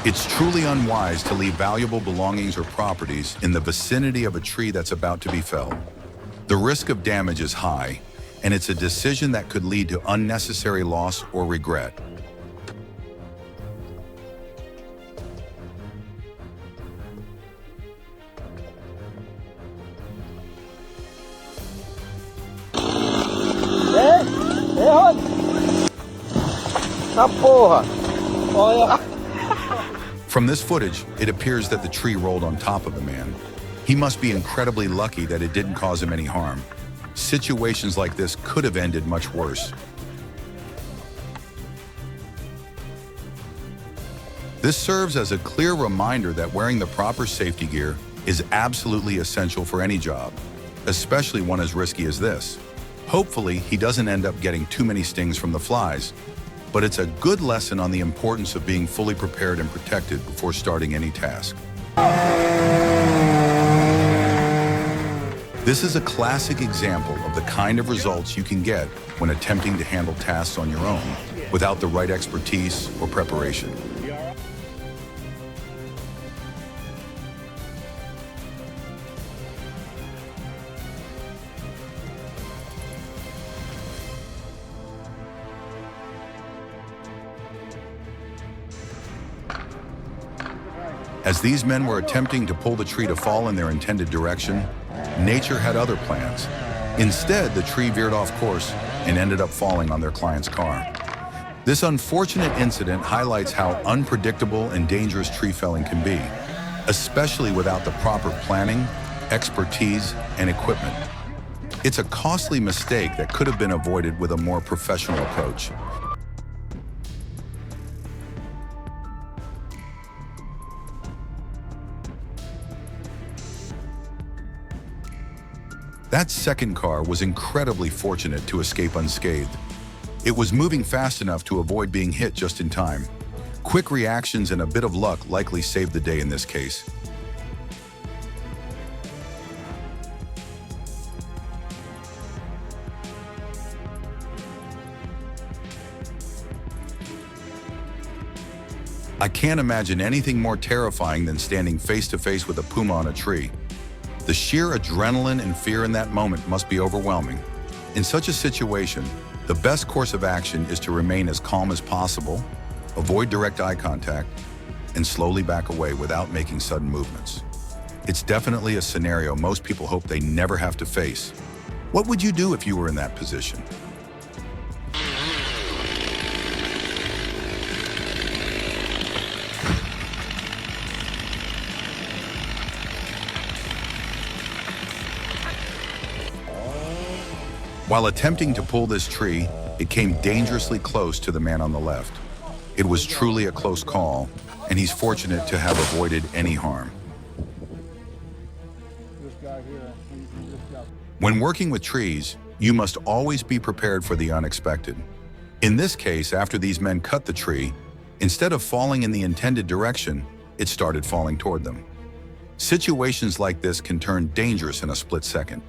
It's truly unwise to leave valuable belongings or properties in the vicinity of a tree that's about to be felled. The risk of damage is high, and it's a decision that could lead to unnecessary loss or regret. From this footage, it appears that the tree rolled on top of the man. He must be incredibly lucky that it didn't cause him any harm. Situations like this could have ended much worse. This serves as a clear reminder that wearing the proper safety gear is absolutely essential for any job, especially one as risky as this. Hopefully, he doesn't end up getting too many stings from the flies, but it's a good lesson on the importance of being fully prepared and protected before starting any task. This is a classic example of the kind of results you can get when attempting to handle tasks on your own without the right expertise or preparation. As these men were attempting to pull the tree to fall in their intended direction, nature had other plans. Instead, the tree veered off course and ended up falling on their client's car. This unfortunate incident highlights how unpredictable and dangerous tree felling can be, especially without the proper planning, expertise, and equipment. It's a costly mistake that could have been avoided with a more professional approach. That second car was incredibly fortunate to escape unscathed. It was moving fast enough to avoid being hit just in time. Quick reactions and a bit of luck likely saved the day in this case. I can't imagine anything more terrifying than standing face to face with a puma on a tree. The sheer adrenaline and fear in that moment must be overwhelming. In such a situation, the best course of action is to remain as calm as possible, avoid direct eye contact, and slowly back away without making sudden movements. It's definitely a scenario most people hope they never have to face. What would you do if you were in that position? While attempting to pull this tree, it came dangerously close to the man on the left. It was truly a close call, and he's fortunate to have avoided any harm. When working with trees, you must always be prepared for the unexpected. In this case, after these men cut the tree, instead of falling in the intended direction, it started falling toward them. Situations like this can turn dangerous in a split second.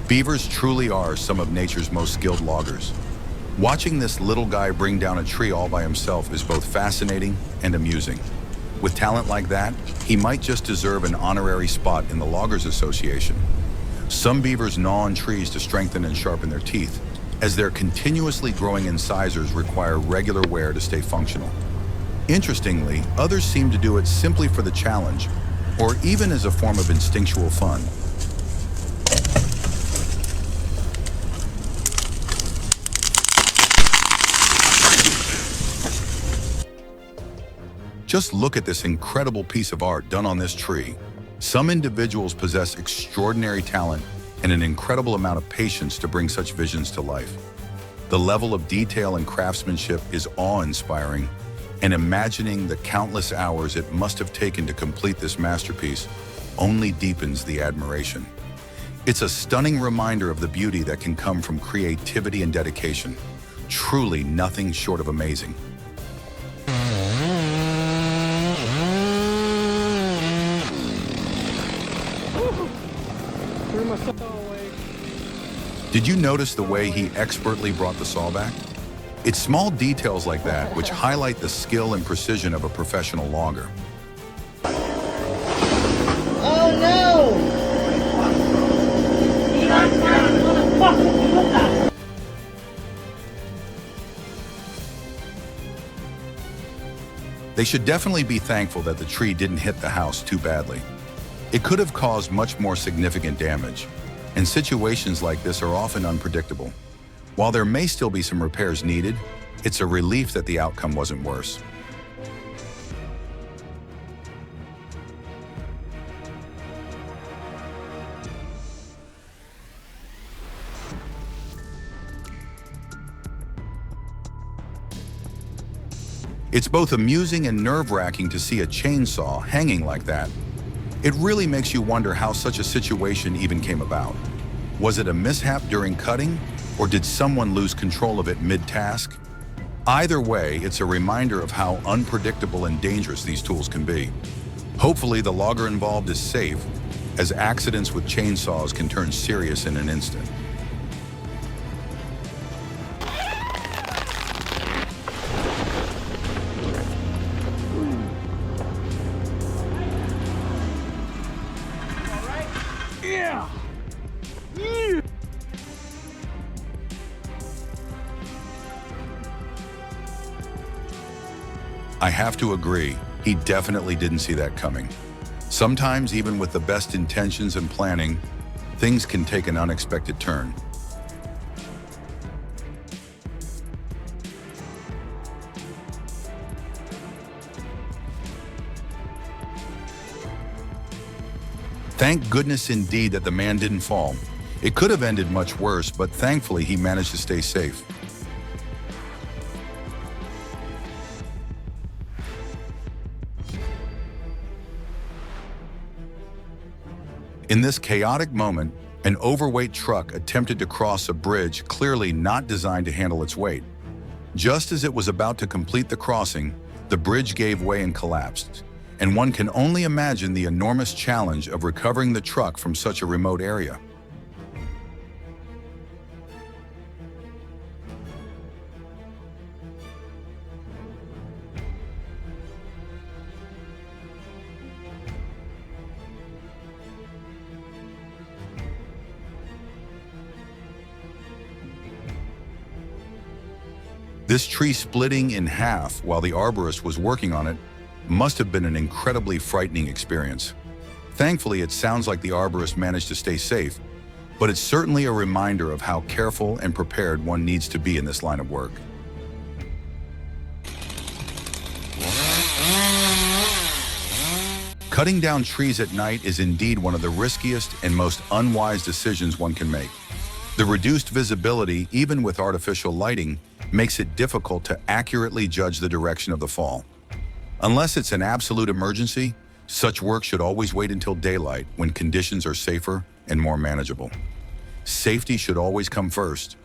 Beavers truly are some of nature's most skilled loggers. Watching this little guy bring down a tree all by himself is both fascinating and amusing. With talent like that, he might just deserve an honorary spot in the Loggers Association. Some beavers gnaw on trees to strengthen and sharpen their teeth, as their continuously growing incisors require regular wear to stay functional. Interestingly, others seem to do it simply for the challenge, or even as a form of instinctual fun. Just look at this incredible piece of art done on this tree. Some individuals possess extraordinary talent and an incredible amount of patience to bring such visions to life. The level of detail and craftsmanship is awe-inspiring, and imagining the countless hours it must have taken to complete this masterpiece only deepens the admiration. It's a stunning reminder of the beauty that can come from creativity and dedication. Truly nothing short of amazing. Threw myself away. Did you notice the way he expertly brought the saw back? It's small details like that which highlight the skill and precision of a professional logger. Oh no! They should definitely be thankful that the tree didn't hit the house too badly. It could have caused much more significant damage, and situations like this are often unpredictable. While there may still be some repairs needed, it's a relief that the outcome wasn't worse. It's both amusing and nerve-wracking to see a chainsaw hanging like that. It really makes you wonder how such a situation even came about. Was it a mishap during cutting, or did someone lose control of it mid-task? Either way, it's a reminder of how unpredictable and dangerous these tools can be. Hopefully, the logger involved is safe, as accidents with chainsaws can turn serious in an instant. I have to agree, he definitely didn't see that coming. Sometimes, even with the best intentions and planning, things can take an unexpected turn. Thank goodness indeed that the man didn't fall. It could have ended much worse, but thankfully he managed to stay safe. In this chaotic moment, an overweight truck attempted to cross a bridge clearly not designed to handle its weight. Just as it was about to complete the crossing, the bridge gave way and collapsed, and one can only imagine the enormous challenge of recovering the truck from such a remote area. This tree splitting in half while the arborist was working on it must have been an incredibly frightening experience. Thankfully, it sounds like the arborist managed to stay safe, but it's certainly a reminder of how careful and prepared one needs to be in this line of work. Cutting down trees at night is indeed one of the riskiest and most unwise decisions one can make. The reduced visibility, even with artificial lighting, makes it difficult to accurately judge the direction of the fall. Unless it's an absolute emergency, such work should always wait until daylight when conditions are safer and more manageable. Safety should always come first.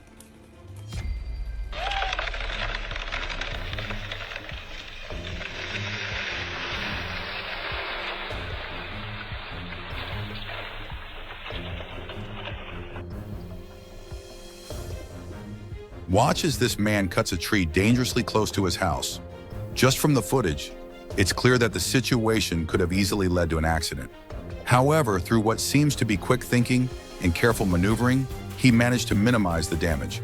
Watch as this man cuts a tree dangerously close to his house. Just from the footage, it's clear that the situation could have easily led to an accident. However, through what seems to be quick thinking and careful maneuvering, he managed to minimize the damage.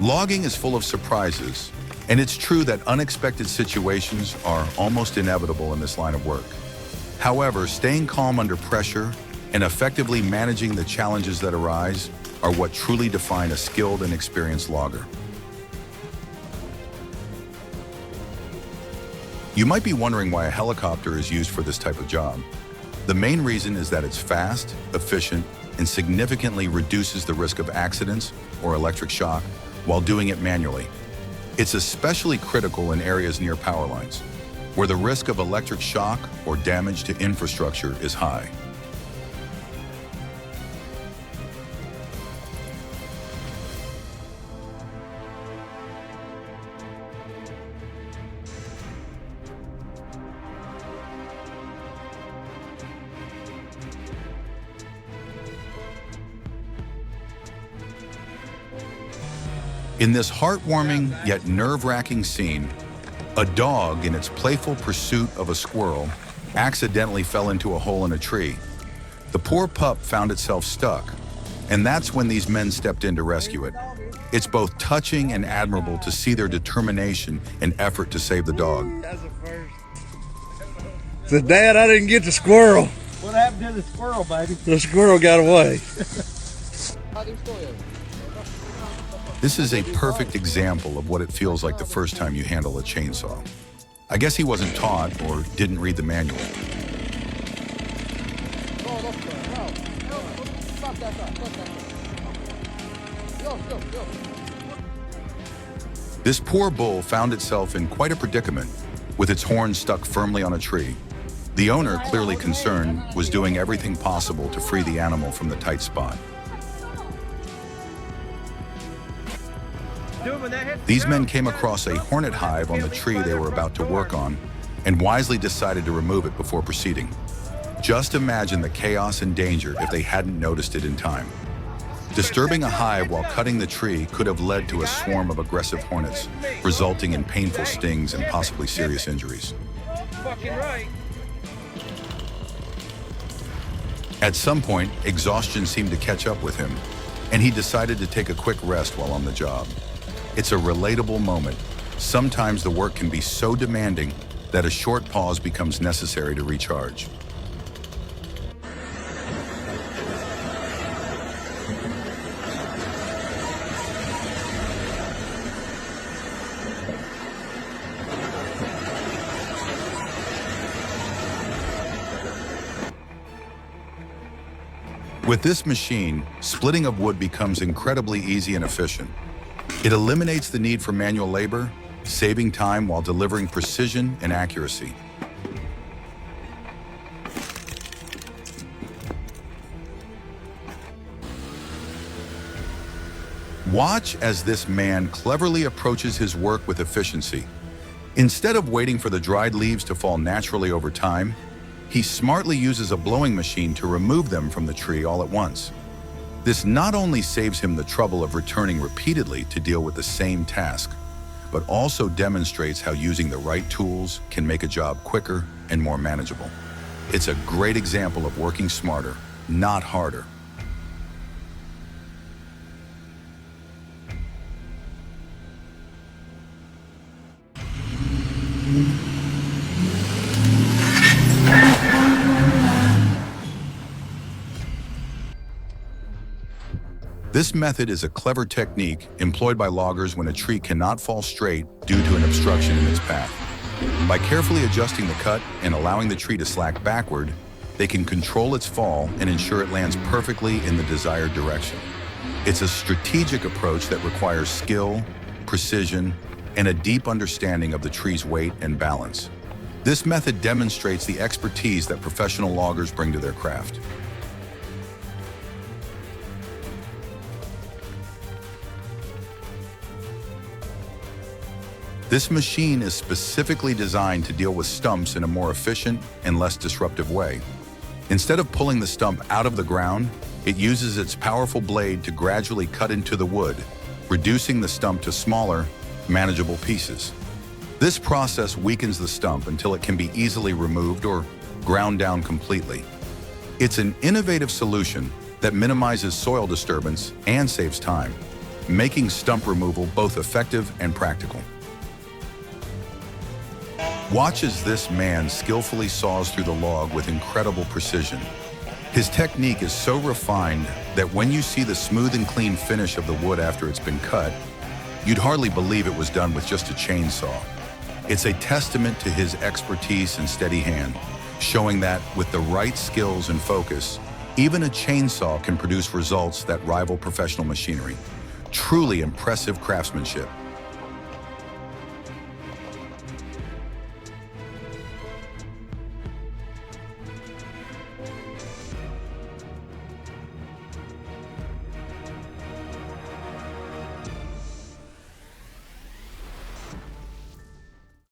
Logging is full of surprises, and it's true that unexpected situations are almost inevitable in this line of work. However, staying calm under pressure and effectively managing the challenges that arise are what truly define a skilled and experienced logger. You might be wondering why a helicopter is used for this type of job. The main reason is that it's fast, efficient, and significantly reduces the risk of accidents or electric shock while doing it manually. It's especially critical in areas near power lines, where the risk of electric shock or damage to infrastructure is high. In this heartwarming yet nerve-wracking scene, a dog, in its playful pursuit of a squirrel, accidentally fell into a hole in a tree. The poor pup found itself stuck, and that's when these men stepped in to rescue it. It's both touching and admirable to see their determination and effort to save the dog. That's a first. Said, Dad, I didn't get the squirrel. What happened to the squirrel, baby? The squirrel got away. This is a perfect example of what it feels like the first time you handle a chainsaw. I guess he wasn't taught or didn't read the manual. This poor bull found itself in quite a predicament, with its horn stuck firmly on a tree. The owner, clearly concerned, was doing everything possible to free the animal from the tight spot. These men came across a hornet hive on the tree they were about to work on and wisely decided to remove it before proceeding. Just imagine the chaos and danger if they hadn't noticed it in time. Disturbing a hive while cutting the tree could have led to a swarm of aggressive hornets, resulting in painful stings and possibly serious injuries. At some point, exhaustion seemed to catch up with him, and he decided to take a quick rest while on the job. It's a relatable moment. Sometimes the work can be so demanding that a short pause becomes necessary to recharge. With this machine, splitting of wood becomes incredibly easy and efficient. It eliminates the need for manual labor, saving time while delivering precision and accuracy. Watch as this man cleverly approaches his work with efficiency. Instead of waiting for the dried leaves to fall naturally over time, he smartly uses a blowing machine to remove them from the tree all at once. This not only saves him the trouble of returning repeatedly to deal with the same task, but also demonstrates how using the right tools can make a job quicker and more manageable. It's a great example of working smarter, not harder. This method is a clever technique employed by loggers when a tree cannot fall straight due to an obstruction in its path. By carefully adjusting the cut and allowing the tree to slack backward, they can control its fall and ensure it lands perfectly in the desired direction. It's a strategic approach that requires skill, precision, and a deep understanding of the tree's weight and balance. This method demonstrates the expertise that professional loggers bring to their craft. This machine is specifically designed to deal with stumps in a more efficient and less disruptive way. Instead of pulling the stump out of the ground, it uses its powerful blade to gradually cut into the wood, reducing the stump to smaller, manageable pieces. This process weakens the stump until it can be easily removed or ground down completely. It's an innovative solution that minimizes soil disturbance and saves time, making stump removal both effective and practical. Watch as this man skillfully saws through the log with incredible precision. His technique is so refined that when you see the smooth and clean finish of the wood after it's been cut, you'd hardly believe it was done with just a chainsaw. It's a testament to his expertise and steady hand, showing that with the right skills and focus, even a chainsaw can produce results that rival professional machinery. Truly impressive craftsmanship.